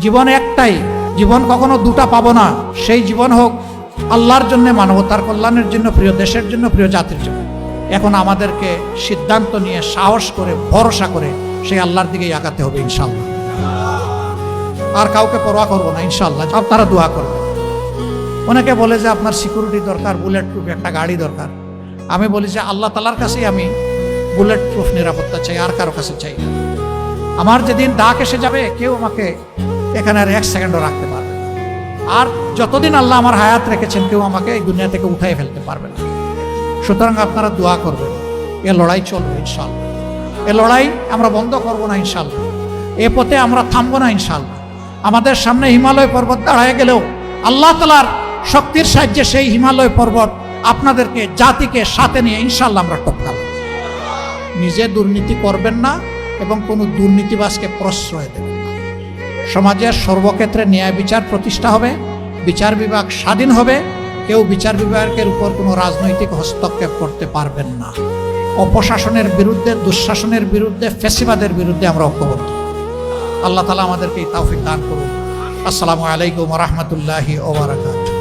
জীবন একটাই, জীবন কখনো দুটা পাবো না। সেই জীবন হোক আল্লাহর জন্য, মানবতার কল্যাণের জন্য, প্রিয় দেশের জন্য, প্রিয় জাতির জন্য। এখন আমাদেরকে সিদ্ধান্ত নিয়ে সাহস করে ভরসা করে সেই আল্লাহর দিকেই আগাতে হবে ইনশাআল্লাহ। আর কাউকে পরোয়া করবো না ইনশাআল্লাহ। আপনারা দোয়া করবেন। অনেকে বলে যে আপনার সিকিউরিটি দরকার, বুলেট প্রুফ একটা গাড়ি দরকার। আমি বলি যে আল্লাহ তাআলার কাছেই আমি বুলেট প্রুফ নিরাপত্তা চাই, আর কারো কাছে চাই না। আমার যেদিন ডাক এসে যাবে কেউ আমাকে এখানে আর এক সেকেন্ডও রাখতে পারবে না। আর যতদিন আল্লাহ আমার হায়াত রেখেছেন কেউ আমাকে এই দুনিয়া থেকে উঠাই ফেলতে পারবে না। সুতরাং আপনারা দোয়া করবেন। এ লড়াই চলবে ইনশাআল্লাহ। এ লড়াই আমরা বন্ধ করব না ইনশাআল্লাহ। এ পথে আমরা থামবো না ইনশাআল্লাহ। আমাদের সামনে হিমালয় পর্বত দাঁড়ায় গেলেও আল্লাহ তাআলার শক্তির সাহায্যে সেই হিমালয় পর্বত আপনাদেরকে, জাতিকে সাথে নিয়ে ইনশাআল্লাহ আমরা টপকাবো। নিজে দুর্নীতি করবেন না এবং কোনো দুর্নীতিবাজকে প্রশ্রয় দেবেন না। সমাজের সর্বক্ষেত্রে ন্যায় বিচার প্রতিষ্ঠা হবে, বিচার বিভাগ স্বাধীন হবে। কেউ বিচার বিভাগের উপর কোনো রাজনৈতিক হস্তক্ষেপ করতে পারবেন না। অপশাসনের বিরুদ্ধে, দুঃশাসনের বিরুদ্ধে, ফ্যাসিবাদের বিরুদ্ধে আমরা ঐক্যবদ্ধ। আল্লাহ তাআলা আমাদেরকে এই তৌফিক দান করুন। আসসালামু আলাইকুম ওয়া রাহমাতুল্লাহি ওয়া বারাকাতুহু।